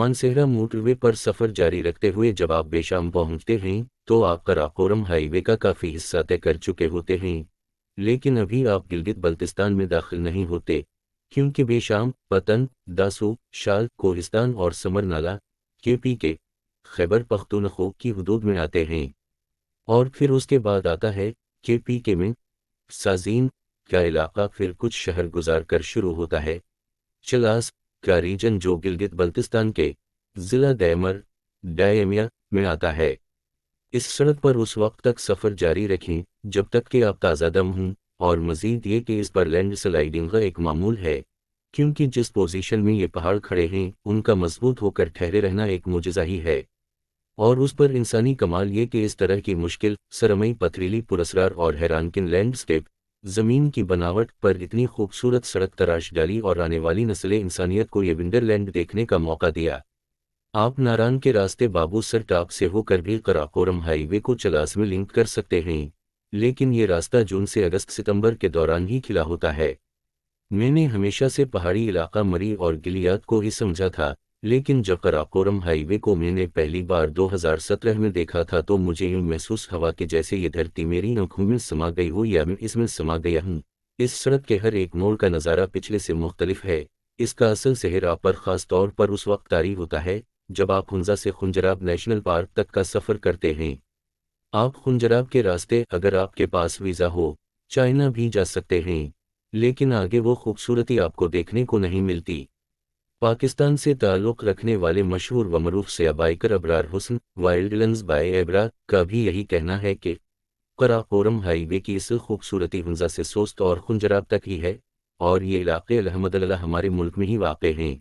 Mansehra motor وے پر سفر جاری رکھتے ہوئے جب آپ بیشام پہنچتے ہیں تو آپ قراقورم ہائی وے کا کافی حصہ طے کر چکے ہوتے ہیں، لیکن ابھی آپ گلگت بلتستان میں داخل نہیں ہوتے، کیونکہ بیشام، پتن، داسو، شال، کوہستان اور سمرنالہ KP کے خیبر پختونخوا کی حدود میں آتے ہیں، اور پھر اس کے بعد آتا ہے KPK میں سازین کا علاقہ، پھر کچھ شہر گزار کر شروع ہوتا ہے چلاس کا ریجن جو گلگت بلتستان کے ضلع ڈائمیا میں آتا ہے۔ اس سڑک پر اس وقت تک سفر جاری رکھیں جب تک کہ آپ تازہ دم ہوں، اور مزید یہ کہ اس پر لینڈ سلائیڈنگ کا ایک معمول ہے، کیونکہ جس پوزیشن میں یہ پہاڑ کھڑے ہیں ان کا مضبوط ہو کر ٹھہرے رہنا ایک معجزہ ہی ہے، اور اس پر انسانی کمال یہ کہ اس طرح کی مشکل سرمئی پتھریلی پراسرار اور حیرانکن لینڈسکیپ زمین کی بناوٹ پر اتنی خوبصورت سڑک تراش ڈالی اور آنے والی نسلیں انسانیت کو یہ ونڈرلینڈ دیکھنے کا موقع دیا۔ آپ ناران کے راستے بابو سر ٹاپ سے ہو کر بھی قراقورم ہائی وے کو چلاس میں لنک کر سکتے ہیں، لیکن یہ راستہ جون سے اگست ستمبر کے دوران ہی کھلا ہوتا ہے۔ میں نے ہمیشہ سے پہاڑی علاقہ مری اور گلیات کو ہی سمجھا تھا، لیکن جب قراقورم ہائی وے کو میں نے پہلی بار 2017 میں دیکھا تھا تو مجھے یوں محسوس ہوا کہ جیسے یہ دھرتی میری آنکھوں میں سما گئی ہو یا میں اس میں سما گیا ہوں۔ اس سڑک کے ہر ایک موڑ کا نظارہ پچھلے سے مختلف ہے۔ اس کا اصل سحر آپ پر خاص طور پر اس وقت طاری ہوتا ہے جب آپ ہنزا سے خنجراب نیشنل پارک تک کا سفر کرتے ہیں۔ آپ خنجراب کے راستے، اگر آپ کے پاس ویزا ہو، چائنا بھی جا سکتے ہیں، لیکن آگے وہ خوبصورتی آپ کو دیکھنے کو نہیں ملتی۔ پاکستان سے تعلق رکھنے والے مشہور و معروف سیاح بائیکر ابرار حسن وائلڈلینڈز بائی ایبرا کا بھی یہی کہنا ہے کہ قراقورم ہائی وے کی اصل خوبصورتی ہنزا سے سوست اور خنجراب تک ہی ہے، اور یہ علاقے الحمدللہ ہمارے ملک میں ہی واقع ہیں۔